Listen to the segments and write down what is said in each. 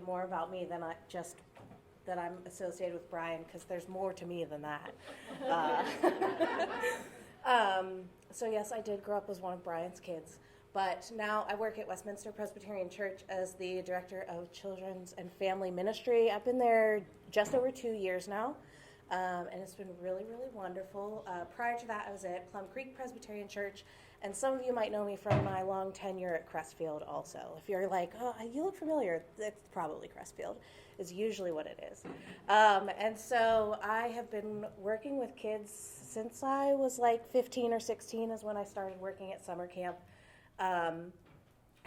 more about me than that I'm associated with Brian, because there's more to me than that. So yes, I did grow up as one of Brian's kids, but now I work at Westminster Presbyterian Church as the Director of Children's and Family Ministry. I've been there just over 2 years now, and it's been really, really wonderful. Prior to that, I was at Plum Creek Presbyterian Church, and some of you might know me from my long tenure at Crestfield also. If you're like, oh, you look familiar, it's probably Crestfield, is usually what it is. And so I have been working with kids since I was like 15 or 16 is when I started working at summer camp, and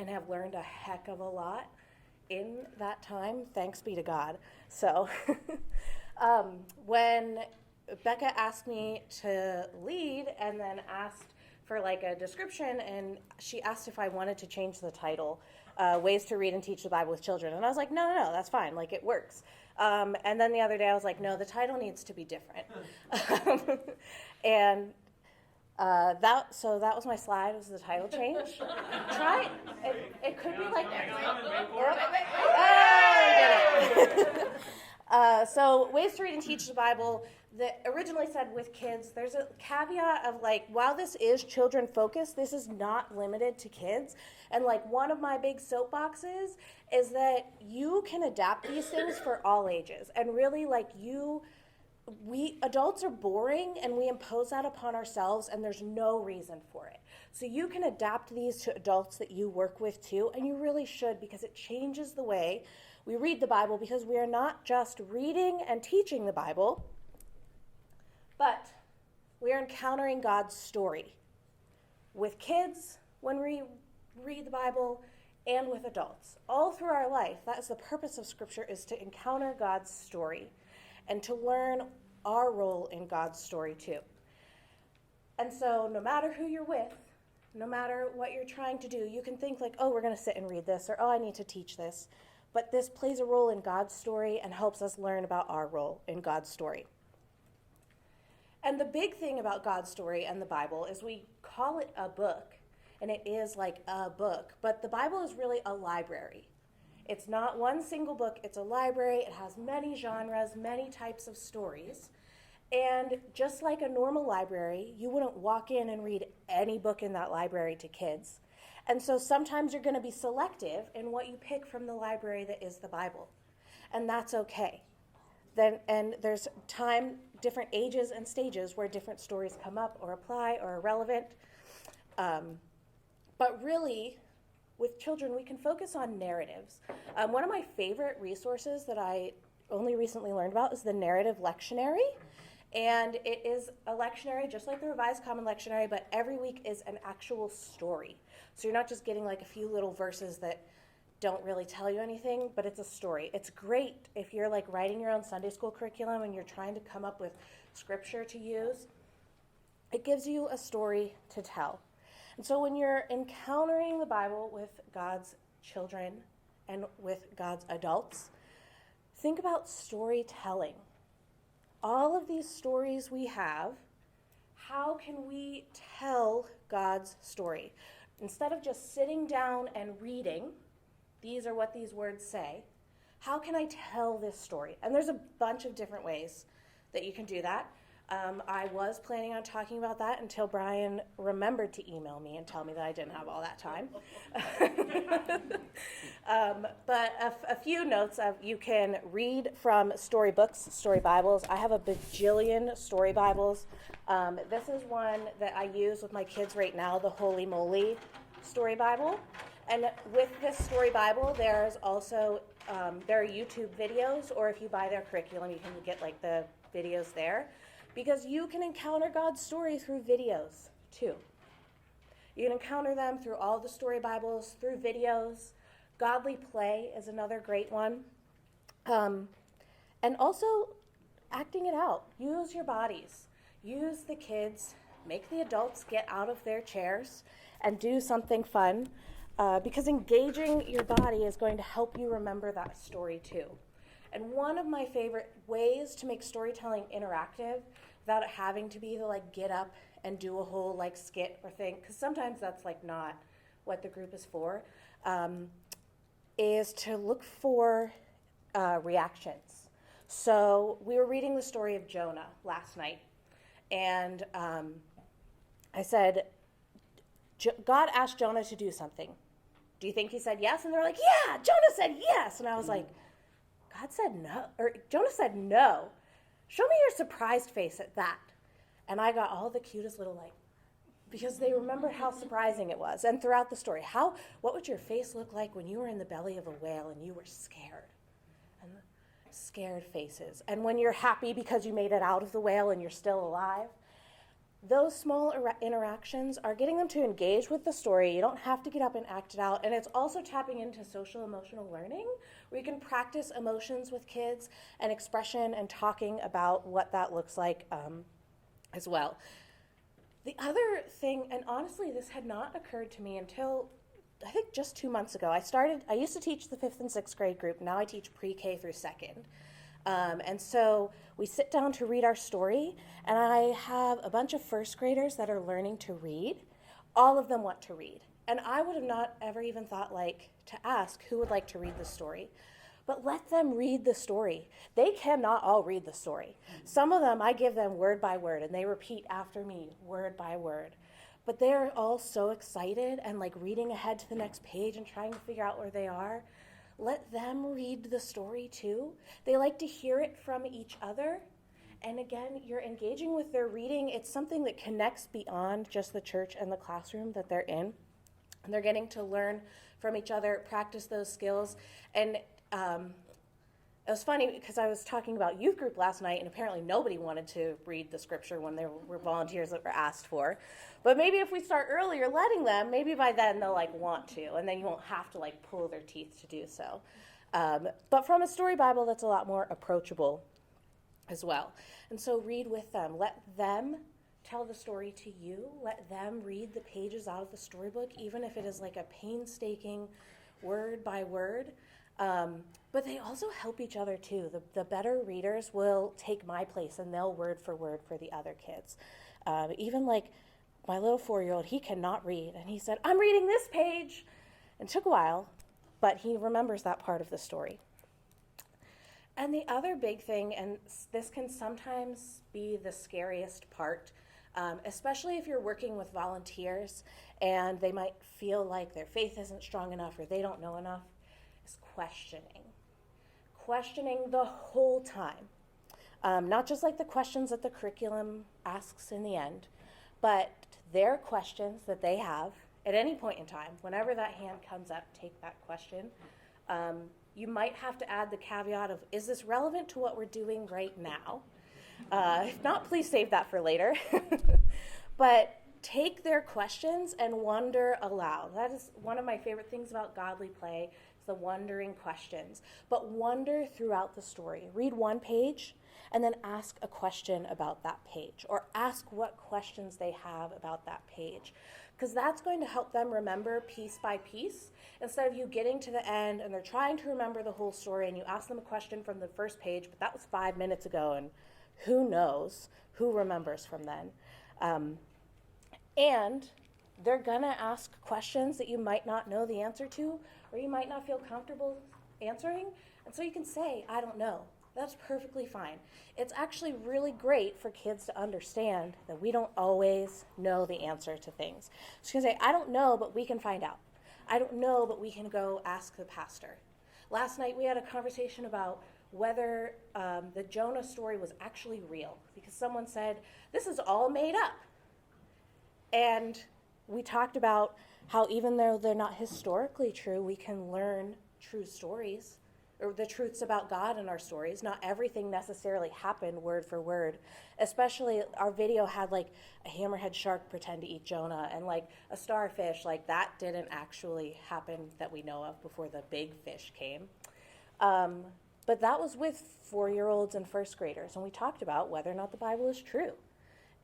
have learned a heck of a lot in that time, thanks be to God. So when Becca asked me to lead and then asked for like a description, and she asked if I wanted to change the title, Ways to Read and Teach the Bible with Children. And I was like, no, that's fine, like it works. And then the other day I was like, no, the title needs to be different. And that was my slide, was the title change. Try it. It could be like, so Ways to Read and Teach the Bible, that originally said with kids. There's a caveat of like, while this is children focused, this is not limited to kids. And like one of my big soapboxes is that you can adapt these things for all ages. And really like we adults are boring and we impose that upon ourselves, and there's no reason for it. So you can adapt these to adults that you work with too, and you really should, because it changes the way we read the Bible, because we are not just reading and teaching the Bible, but we are encountering God's story with kids when we read the Bible and with adults. All through our life, that is the purpose of Scripture, is to encounter God's story and to learn our role in God's story too. And so no matter who you're with, no matter what you're trying to do, you can think like, oh, we're going to sit and read this, or oh, I need to teach this. But this plays a role in God's story and helps us learn about our role in God's story. And the big thing about God's story and the Bible is we call it a book, and it is like a book, but the Bible is really a library. It's not one single book, it's a library. It has many genres, many types of stories. And just like a normal library, you wouldn't walk in and read any book in that library to kids. And so sometimes you're going to be selective in what you pick from the library that is the Bible. And that's okay. And there's different ages and stages where different stories come up or apply or are relevant. But really, with children, we can focus on narratives. One of my favorite resources that I only recently learned about is the Narrative Lectionary. And it is a lectionary, just like the Revised Common Lectionary, but every week is an actual story. So you're not just getting like a few little verses that don't really tell you anything, but it's a story. It's great if you're like writing your own Sunday school curriculum and you're trying to come up with scripture to use. It gives you a story to tell. And so when you're encountering the Bible with God's children and with God's adults, think about storytelling. All of these stories we have, how can we tell God's story? Instead of just sitting down and reading, these are what these words say, how can I tell this story? And there's a bunch of different ways that you can do that. I was planning on talking about that until Brian remembered to email me and tell me that I didn't have all that time. But a few notes of you can read from storybooks, story Bibles. I have a bajillion story Bibles. This is one that I use with my kids right now, the Holy Moly Story Bible. And with this story Bible, there's also, there are YouTube videos, or if you buy their curriculum, you can get like the videos there. Because you can encounter God's story through videos, too. You can encounter them through all the story Bibles, through videos. Godly play is another great one. And also, acting it out. Use your bodies. Use the kids. Make the adults get out of their chairs and do something fun. Because engaging your body is going to help you remember that story, too. And one of my favorite ways to make storytelling interactive, without it having to be to like get up and do a whole like skit or thing, because sometimes that's like not what the group is for, is to look for reactions. So we were reading the story of Jonah last night, and I said, God asked Jonah to do something. Do you think he said yes? And they're like, yeah, Jonah said yes. And I was like, God said no, or Jonah said no. Show me your surprised face at that. And I got all the cutest little because they remembered how surprising it was. And throughout the story, what would your face look like when you were in the belly of a whale and you were scared? And scared faces. And when you're happy because you made it out of the whale and you're still alive. Those small interactions are getting them to engage with the story. You don't have to get up and act it out. And it's also tapping into social emotional learning, where you can practice emotions with kids and expression and talking about what that looks like as well. The other thing, and honestly, this had not occurred to me until I think just 2 months ago. I used to teach the 5th and 6th grade group. Now I teach pre-K through 2nd. And so we sit down to read our story, and I have a bunch of first graders that are learning to read. All of them want to read. And I would have not ever even thought to ask who would like to read the story. But let them read the story. They cannot all read the story. Some of them, I give them word by word, and they repeat after me, word by word. But they're all so excited and reading ahead to the next page and trying to figure out where they are. Let them read the story too. They like to hear it from each other. And again, you're engaging with their reading. It's something that connects beyond just the church and the classroom that they're in. And they're getting to learn from each other, practice those skills. And it was funny because I was talking about youth group last night, and apparently nobody wanted to read the scripture when there were volunteers that were asked for. But maybe if we start earlier letting them, maybe by then they'll want to, and then you won't have to pull their teeth to do so. But from a story Bible, that's a lot more approachable as well. And so read with them. Let them tell the story to you. Let them read the pages out of the storybook, even if it is a painstaking word by word. But they also help each other too. The better readers will take my place and they'll word for the other kids. Even my little 4-year-old, he cannot read. And he said, I'm reading this page. And it took a while, but he remembers that part of the story. And the other big thing, and this can sometimes be the scariest part, especially if you're working with volunteers and they might feel like their faith isn't strong enough or they don't know enough, is questioning. Questioning the whole time. Not just the questions that the curriculum asks in the end, but their questions that they have at any point in time. Whenever that hand comes up, take that question. You might have to add the caveat of, is this relevant to what we're doing right now? If not, please save that for later. But take their questions and wonder aloud. That is one of my favorite things about Godly Play, is the wondering questions. But wonder throughout the story. Read one page and then ask a question about that page, or ask what questions they have about that page. Because that's going to help them remember piece by piece, instead of you getting to the end and they're trying to remember the whole story and you ask them a question from the first page, but that was 5 minutes ago and who knows who remembers from then. And they're gonna ask questions that you might not know the answer to, or you might not feel comfortable answering, and so you can say, I don't know. That's perfectly fine. It's actually really great for kids to understand that we don't always know the answer to things. So you can say, I don't know, but we can find out. I don't know, but we can go ask the pastor. Last night we had a conversation about whether the Jonah story was actually real, because someone said, this is all made up. And we talked about how even though they're not historically true, we can learn true stories, or the truths about God in our stories. Not everything necessarily happened word for word. Especially our video had a hammerhead shark pretend to eat Jonah, and a starfish, that didn't actually happen that we know of before the big fish came. But that was with 4-year-olds and first graders, and we talked about whether or not the Bible is true.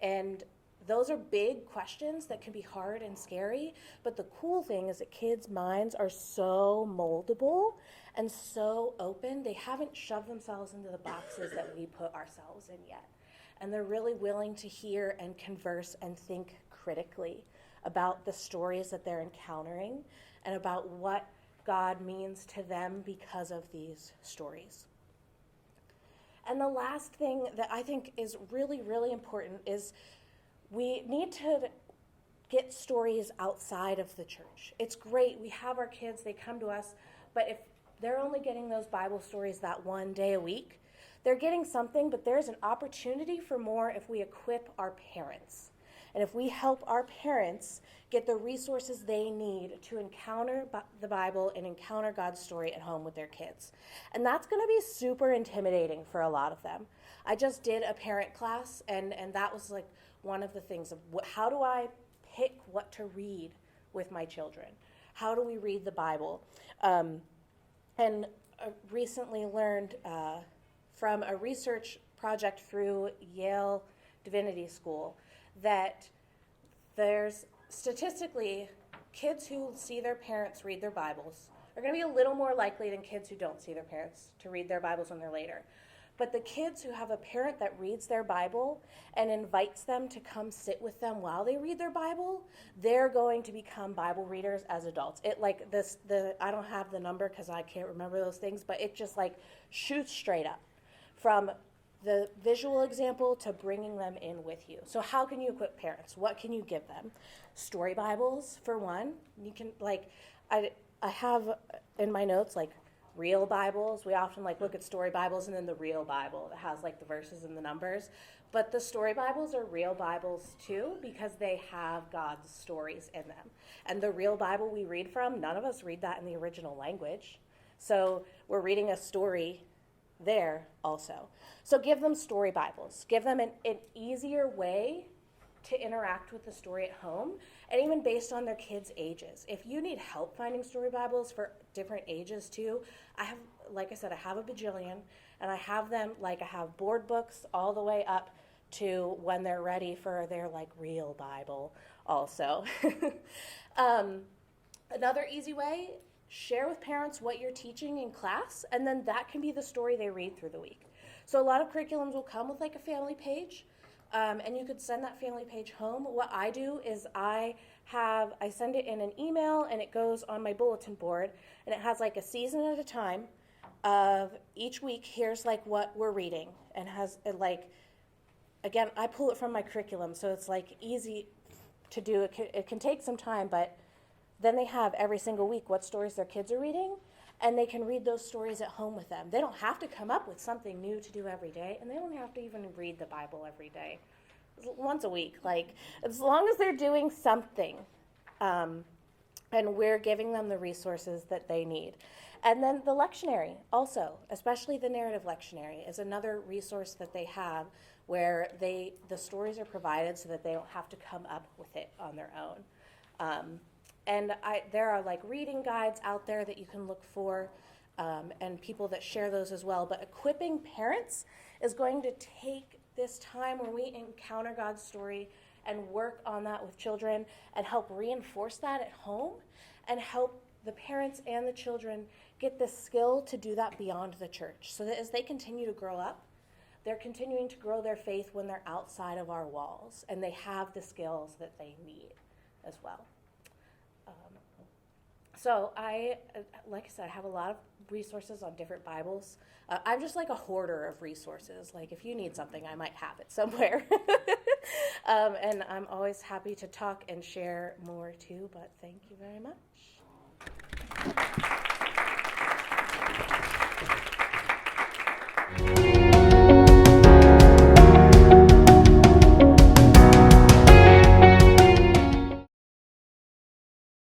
And those are big questions that can be hard and scary, but the cool thing is that kids' minds are so moldable and so open. They haven't shoved themselves into the boxes that we put ourselves in yet. And they're really willing to hear and converse and think critically about the stories that they're encountering and about what God means to them because of these stories. And the last thing that I think is really, really important is we need to get stories outside of the church. It's great. We have our kids, they come to us, but if they're only getting those Bible stories that one day a week, they're getting something, but there's an opportunity for more if we equip our parents. And if we help our parents get the resources they need to encounter the Bible and encounter God's story at home with their kids. And that's going to be super intimidating for a lot of them. I just did a parent class, and that was like one of the things of how do I pick what to read with my children? How do we read the Bible? And recently learned from a research project through Yale Divinity School that there's statistically kids who see their parents read their Bibles are going to be a little more likely than kids who don't see their parents to read their Bibles when they're later. But the kids who have a parent that reads their Bible and invites them to come sit with them while they read their Bible, they're going to become Bible readers as adults. It like this, I don't have the number because I can't remember those things, but it just like shoots straight up from the visual example to bringing them in with you. So how can you equip parents? What can you give them? Story Bibles, for one. You can, like, I have in my notes, like, real Bibles. We often look at story Bibles and then the real Bible that has the verses and the numbers. But the story Bibles are real Bibles too because they have God's stories in them. And the real Bible we read from, none of us read that in the original language. So we're reading a story there also. So give them story Bibles. Give them an easier way to interact with the story at home, and even based on their kids' ages. If you need help finding story Bibles for different ages too, I have a bajillion, and I have them, I have board books all the way up to when they're ready for their real Bible also. Another easy way, share with parents what you're teaching in class, and then that can be the story they read through the week. So a lot of curriculums will come with a family page, and you could send that family page home. What I do is I send it in an email, and it goes on my bulletin board, and it has a season at a time of each week. Here's what we're reading, and has again, I pull it from my curriculum, so it's easy to do. It can take some time, but then they have every single week what stories their kids are reading, and they can read those stories at home with them. They don't have to come up with something new to do every day, and they don't have to even read the Bible every day. Once a week, as long as they're doing something, and we're giving them the resources that they need. And then the lectionary also, especially the narrative lectionary, is another resource that they have where the stories are provided so that they don't have to come up with it on their own. And there are reading guides out there that you can look for, and people that share those as well. But equipping parents is going to take this time where we encounter God's story and work on that with children and help reinforce that at home and help the parents and the children get the skill to do that beyond the church, so that as they continue to grow up, they're continuing to grow their faith when they're outside of our walls, and they have the skills that they need as well. So I said, I have a lot of resources on different Bibles. I'm just a hoarder of resources. If you need something, I might have it somewhere. And I'm always happy to talk and share more too, but thank you very much.